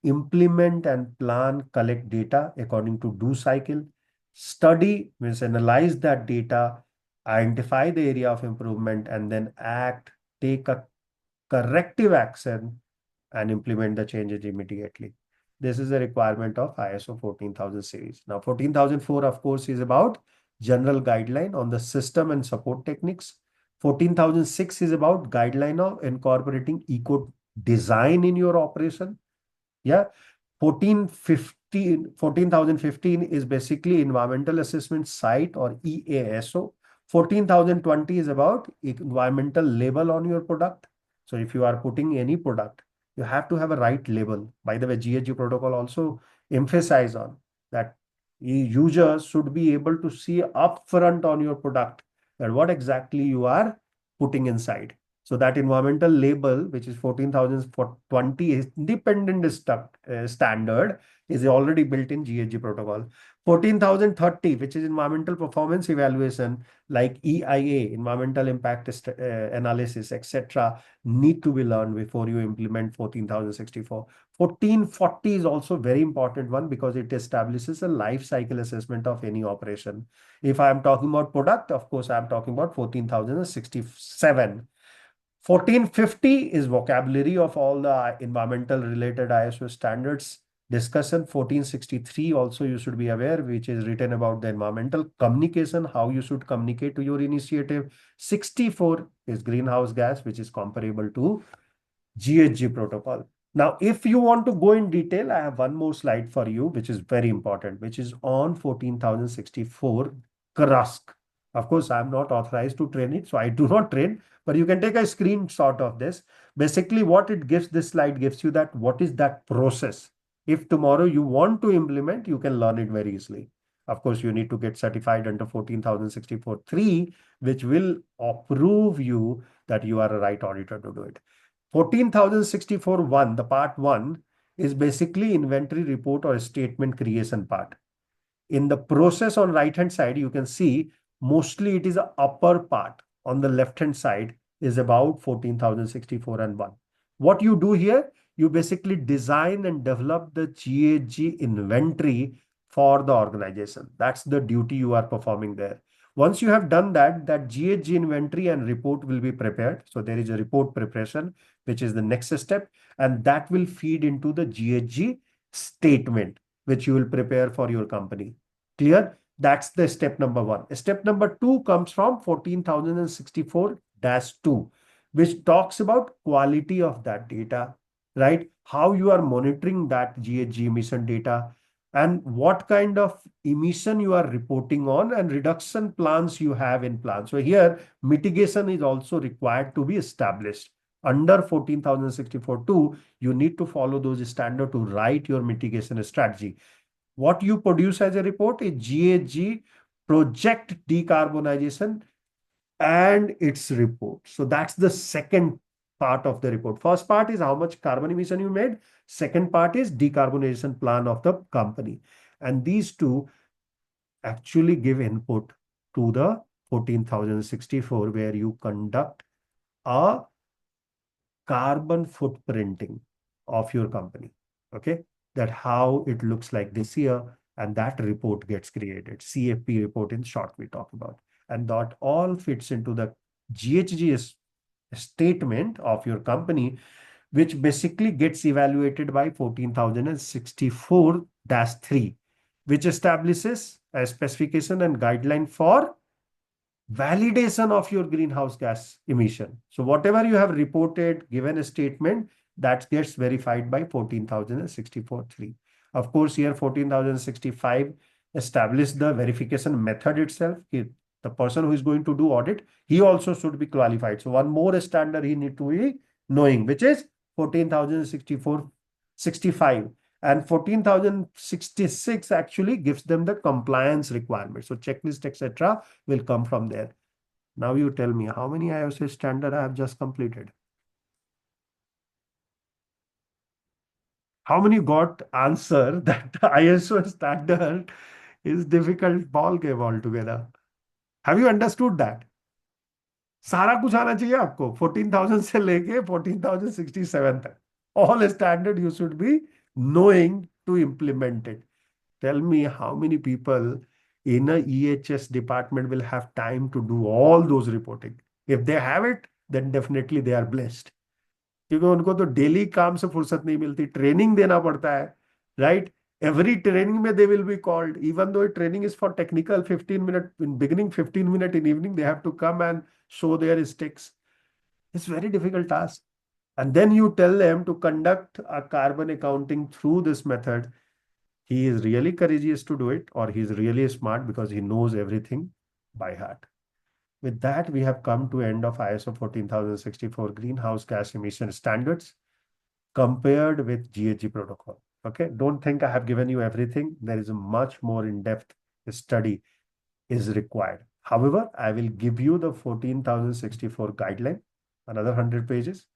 Implement and plan, collect data according to do cycle. Study means analyze that data, identify the area of improvement, and then act, take a corrective action and implement the changes immediately. This is a requirement of ISO 14,000 series. Now, 14,004, of course, is about general guideline on the system and support techniques. 14,006 is about guideline of incorporating eco design in your operation. Yeah. 14,015 is basically environmental assessment site or EASO. 14,020 is about environmental label on your product. So if you are putting any product, you have to have a right label. By the way, GHG protocol also emphasize on that users should be able to see upfront on your product that what exactly you are putting inside. So that environmental label, which is 14,020, is independent standard, is already built in GHG protocol. 14,030, which is environmental performance evaluation, like EIA, environmental impact analysis, etc., need to be learned before you implement 14,064. 1440 is also very important one because it establishes a life cycle assessment of any operation. If I am talking about product, of course, I am talking about 14,067. 1450 is vocabulary of all the environmental related ISO standards discussion. 1463 also you should be aware, which is written about the environmental communication, how you should communicate to your initiative. 64 is greenhouse gas, which is comparable to GHG protocol. Now, if you want to go in detail, I have one more slide for you, which is very important, which is on 14,064 CRUSC. Of course, I'm not authorized to train it, so I do not train, but you can take a screenshot of this. Basically, what it gives, this slide gives you that what is that process. If tomorrow you want to implement, you can learn it very easily. Of course, you need to get certified under 14,064.3, which will approve you that you are a right auditor to do it. 14,064.1, the part 1, is basically inventory report or statement creation part. In the process on right hand side, you can see mostly it is the upper part. On the left hand side is about 14,064 and 1. What you do here, you basically design and develop the GHG inventory for the organization. That's the duty you are performing there. Once you have done that, that GHG inventory and report will be prepared. So there is a report preparation, which is the next step, and that will feed into the GHG statement, which you will prepare for your company. Clear? That's the step number 1. Step number 2 comes from 14,064-2, which talks about quality of that data, right? How you are monitoring that GHG emission data and what kind of emission you are reporting on and reduction plans you have in plan. So here mitigation is also required to be established. Under 14,064-2, you need to follow those standards to write your mitigation strategy. What you produce as a report is GHG project decarbonization and its report. So that's the second part of the report. First part is how much carbon emission you made. Second part is decarbonization plan of the company. And these two actually give input to the 14,064, where you conduct a carbon footprinting of your company. Okay, that how it looks like this year, and that report gets created. CFP report in short we talk about, and that all fits into the GHG statement of your company, which basically gets evaluated by 14,064-3, which establishes a specification and guideline for validation of your greenhouse gas emission. So whatever you have reported, given a statement, that gets verified by 14,064-3. Of course, here 14,065 established the verification method itself. The person who is going to do audit, he also should be qualified. So one more standard he need to be knowing, which is 14,065. And 14,066 actually gives them the compliance requirements. So checklist, etc. will come from there. Now you tell me how many ISO standard I have just completed. How many got answer that ISO standard is difficult ball game altogether? Have you understood that? सारा कुछ आना चाहिए आपको 14,000 से लेके 14,067 तक. All standard you should be knowing to implement it. Tell me how many people in a EHS department will have time to do all those reporting. If they have it, then definitely they are blessed. क्योंकि उनको तो daily काम से फुर्सत नहीं मिलती, training देना पड़ता है, राइट? Every training में they will be called, even though training is for technical, 15 minutes in beginning, 15 minutes in evening, they have to come and show their sticks. It's very difficult task. And then you tell them to conduct a carbon accounting through this method. He is really courageous to do it, or he is really smart because he knows everything by heart. With that, we have come to end of ISO 14,064 greenhouse gas emission standards compared with GHG protocol. Okay, don't think I have given you everything. There is a much more in-depth study is required. However, I will give you the 14,064 guideline, another 100 pages.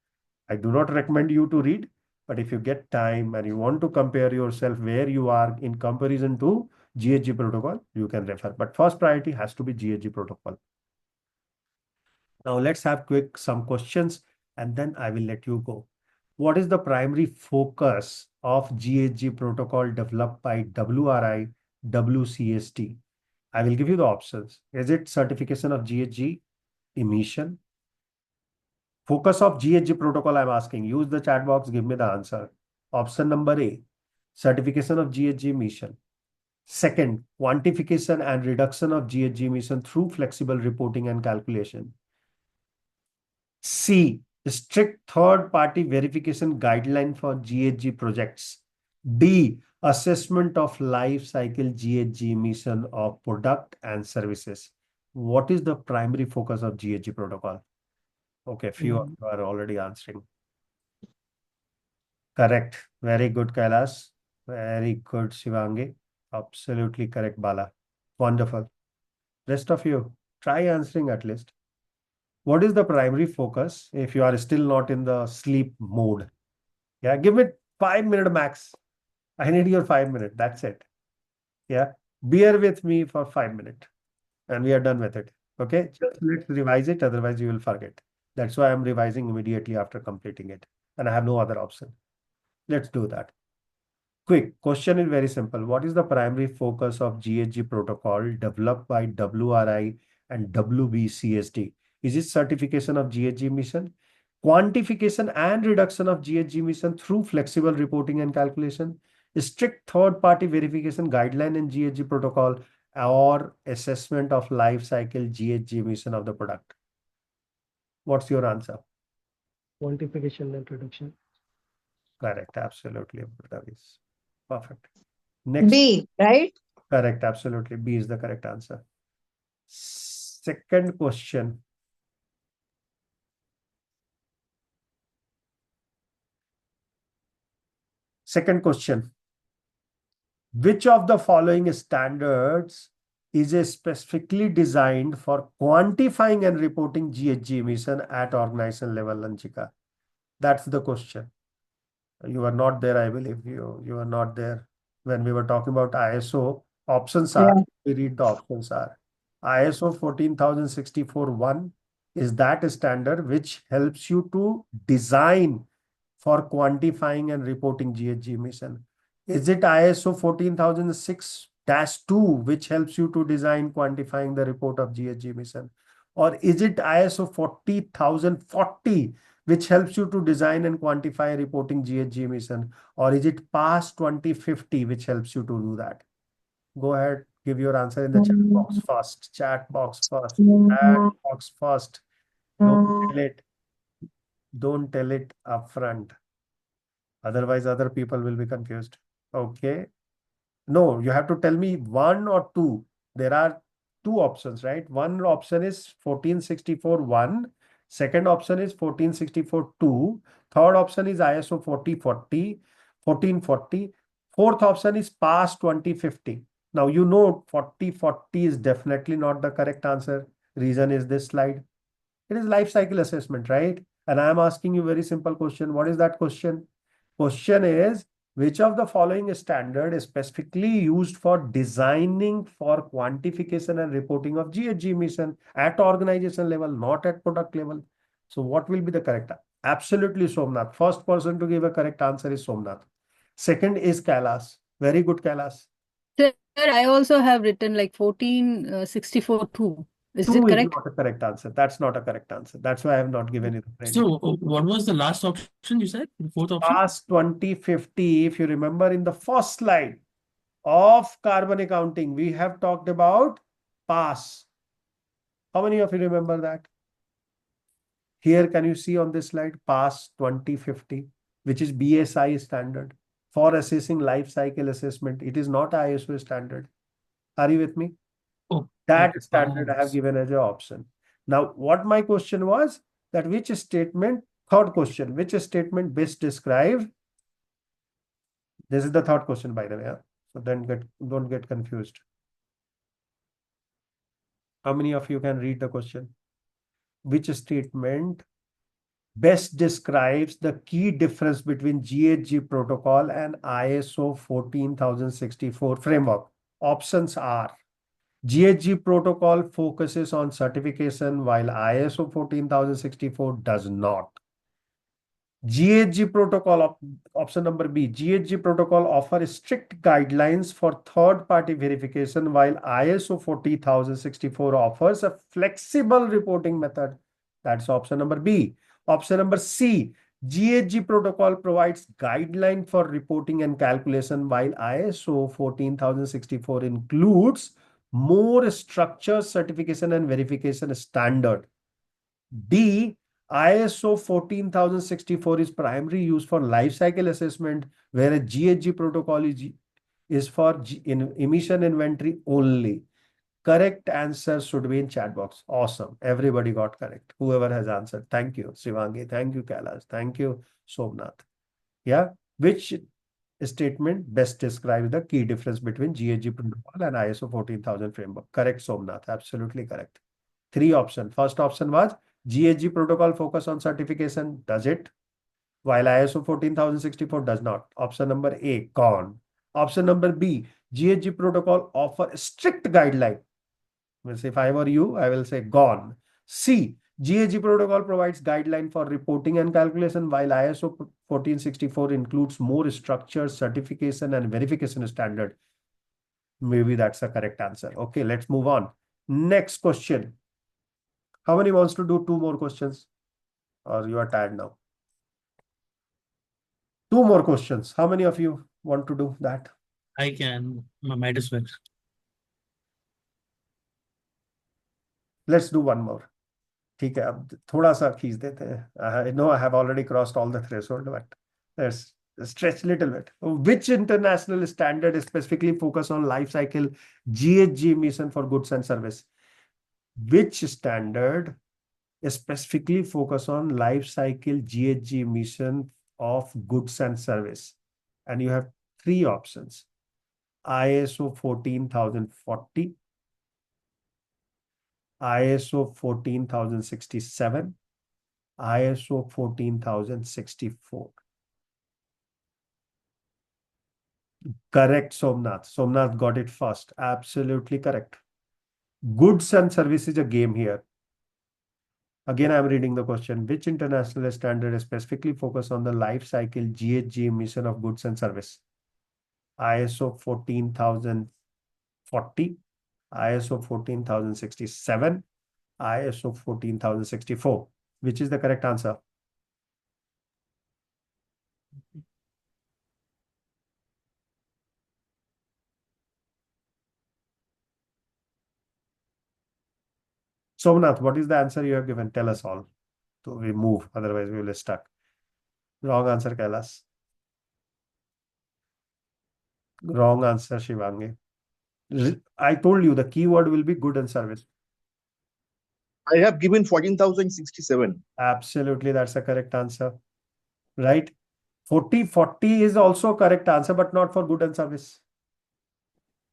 I do not recommend you to read, but if you get time and you want to compare yourself where you are in comparison to GHG protocol, you can refer. But first priority has to be GHG protocol. Now let's have some questions and then I will let you go. What is the primary focus of GHG protocol developed by WRI, WCST? I will give you the options. Is it certification of GHG emission? Focus of GHG protocol, I'm asking. Use the chat box, give me the answer. Option number A, certification of GHG emission. Second, quantification and reduction of GHG emission through flexible reporting and calculation. C, strict third-party verification guideline for GHG projects. D, assessment of life cycle GHG emission of product and services. What is the primary focus of GHG protocol? Okay, few of you are already answering. Correct. Very good, Kailas. Very good, Shivangi. Absolutely correct, Bala. Wonderful. Rest of you, try answering at least. What is the primary focus if you are still not in the sleep mode? Yeah, give it 5 minutes max. I need your 5 minutes. That's it. Yeah, bear with me for 5 minutes and we are done with it. Okay, just let's revise it. Otherwise, you will forget. That's why I'm revising immediately after completing it. And I have no other option. Let's do that. Quick question is very simple. What is the primary focus of GHG protocol developed by WRI and WBCSD? Is it certification of GHG emission, quantification and reduction of GHG emission through flexible reporting and calculation, strict third-party verification guideline in GHG protocol, or assessment of life cycle GHG emission of the product? What's your answer? Quantification and reduction. Correct. Absolutely. Davis. Perfect. Next. B, right? Correct. Absolutely. B is the correct answer. Second question. Second question. Which of the following standards is specifically designed for quantifying and reporting GHG emission at organization level, Lanchika? That's the question. You were not there, I believe. You were not there when we were talking about ISO. Options are, we read the options are. ISO 14064-1 is that standard which helps you to design for quantifying and reporting GHG emission. Is it ISO 14006-2 which helps you to design quantifying the report of GHG emission? Or is it ISO 40040 which helps you to design and quantify reporting GHG emission? Or is it PAS 2050 which helps you to do that? Go ahead, give your answer in the chat box first. Chat box first. Chat box first. Don't tell it. Don't tell it upfront. Otherwise, other people will be confused. Okay. No, you have to tell me one or two. There are two options, right? One option is 1464-1. Second option is 1464-2. Third option is ISO 1440. Fourth option is PAS 2050. Now, you know 4040 is definitely not the correct answer. Reason is this slide. It is life cycle assessment, right? And I am asking you a very simple question. What is that question? Question is, which of the following standard is specifically used for designing for quantification and reporting of GHG emission at organization level, not at product level? So what will be the correct answer? Absolutely Somnath. First person to give a correct answer is Somnath. Second is Kailas. Very good, Kailas. Sir, I also have written like 1464-2. Is it Two is correct? not a correct answer. That's not a correct answer. That's why I have not given you the credit. So, what was the last option you said? The fourth option? PAS 2050, if you remember in the first slide of carbon accounting, we have talked about PAS. How many of you remember that? Here, can you see on this slide, PAS 2050, which is BSI standard for assessing life cycle assessment. It is not ISO standard. Are you with me? Oh, That okay, standard I have PAS. given as an option. Now, what my question was that which statement, third question, which statement best describe? This is the third question, by the way. So then don't get confused. How many of you can read the question? Which statement best describes the key difference between GHG protocol and ISO 14064 framework? Options are GHG protocol focuses on certification while ISO 14064 does not. GHG protocol, option number B, GHG protocol offers strict guidelines for third-party verification while ISO 40064 offers a flexible reporting method. That's option number B. Option number C, GHG protocol provides guideline for reporting and calculation while ISO 14064 includes more structured certification and verification standard. D, ISO 14064 is primarily used for life cycle assessment, whereas GHG protocol is for emission inventory only. Correct answer should be in chat box. Awesome. Everybody got correct. Whoever has answered. Thank you, Shivangi. Thank you, Kailash. Thank you, Somnath. Yeah. Which statement best describes the key difference between GHG protocol and ISO 14000 framework. Correct, Somnath. Absolutely correct. Three options. First option was GHG protocol focus on certification. Does it? While ISO 14064 does not. Option number A, gone. Option number B, GHG protocol offer strict guideline. Means if I were you, I will say gone. C, GHG protocol provides guideline for reporting and calculation, while ISO 1464 includes more structured certification and verification standard. Maybe that's the correct answer. Okay, let's move on. Next question. How many wants to do two more questions? Or you are tired now? Two more questions. How many of you want to do that? I can, might as well. Let's do one more. ठीक है, अब थोड़ा सा खींच देते हैं. I know I have already crossed all the threshold, but let's stretch a little bit. Which international standard specifically focus on life cycle GHG emission for goods and service? Which standard specifically focus on life cycle GHG emission of goods and service? And you have three options: ISO 14040, ISO 14067, ISO 14064. Correct, Somnath. Somnath got it first. Absolutely correct. Goods and services a game here. Again, I'm reading the question. Which international standard specifically focus on the life cycle GHG emission of goods and service? ISO 14040, ISO 14067, ISO 14064. Which is the correct answer? Somnath, what is the answer you have given? Tell us all. So we move, otherwise we will be stuck. Wrong answer, Kailas. Wrong answer, Shivangi. I told you the keyword will be good and service. I have given 14,067. Absolutely, that's the correct answer. Right? 4040 is also correct answer, but not for good and service.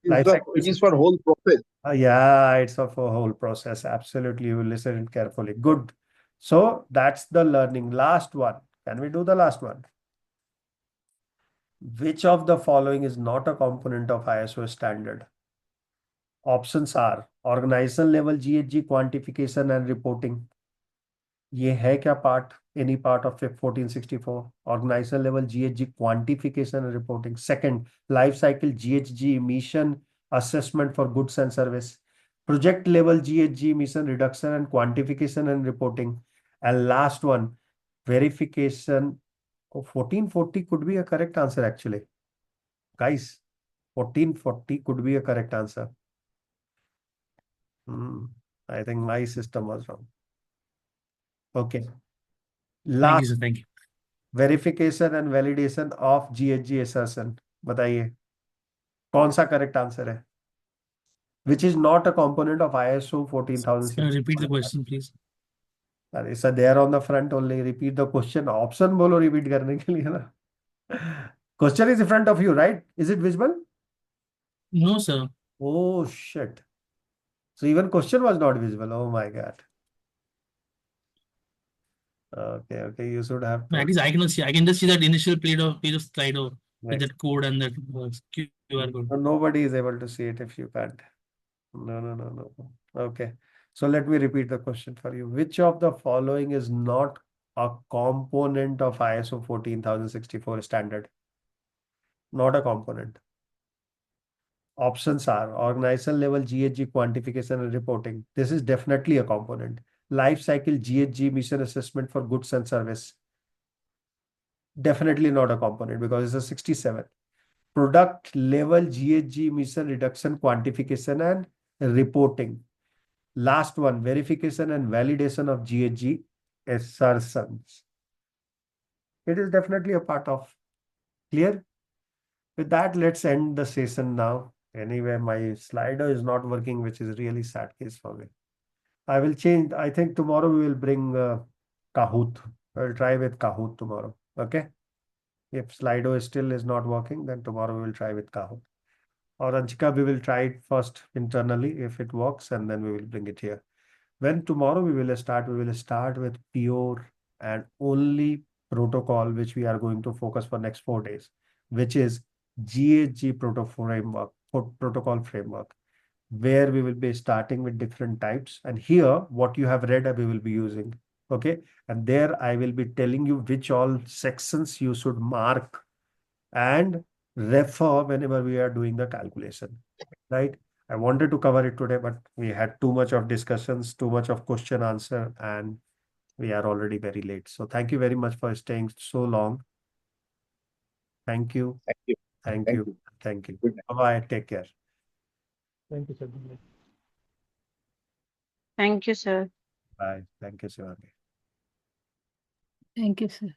It is for whole process. Yeah, it's of a whole process. Absolutely, you will listen carefully. Good. So that's the learning. Last one. Can we do the last one? Which of the following is not a component of ISO standard? Options are organization level GHG quantification and reporting. ये है क्या part? Any part of 1464? Organization level GHG quantification and reporting. Second, life cycle GHG emission assessment for goods and service. Project level GHG emission reduction and quantification and reporting. And last one, verification. 1440 could be a correct answer actually. Guys, 1440 could be a correct answer. I think my system was wrong. Okay. Thank Last, you, sir. Thank you. Verification and validation of GHG assertion. बताइए कौन सा correct answer है? Which is not a component of ISO 14000. Repeat the question, please. अरे sir, they are on the front only. Repeat the question. Option बोलो repeat करने के लिए ना. Question is in front of you, right? Is it visible? No, sir. Oh shit. So even question was not visible. Oh my God. Okay. You should have. At least I cannot see. I can just see that initial page of Slido with that code and that QR code. Nobody is able to see it if you can't. No. Okay. So let me repeat the question for you. Which of the following is not a component of ISO 14064 standard? Not a component. Options are organization level GHG quantification and reporting. This is definitely a component. Life cycle GHG emission assessment for goods and service. Definitely not a component because it's a 67. Product level GHG emission reduction quantification and reporting. Last one, verification and validation of GHG assertions. It is definitely a part of. Clear? With that, let's end the session now. Anyway, my Slido is not working, which is really sad case for me. I will change. I think tomorrow we will bring Kahoot. I will try with Kahoot tomorrow. Okay. If Slido is not working, then tomorrow we will try with Kahoot. Or Anchika, we will try it first internally if it works, and then we will bring it here. When tomorrow we will start with pure and only protocol which we are going to focus for next 4 days, which is GHG protocol framework, where we will be starting with different types. And here, what you have read, we will be using. Okay. And there I will be telling you which all sections you should mark and refer whenever we are doing the calculation. Right. I wanted to cover it today, but we had too much of discussions, too much of question answer, and we are already very late. So thank you very much for staying so long. Thank you. Thank you. Thank Thank you. you. Thank you. Good night. Bye-bye. Take care. Thank you, sir. Thank you, sir. Bye. Thank you, Shivangi. Thank you, sir.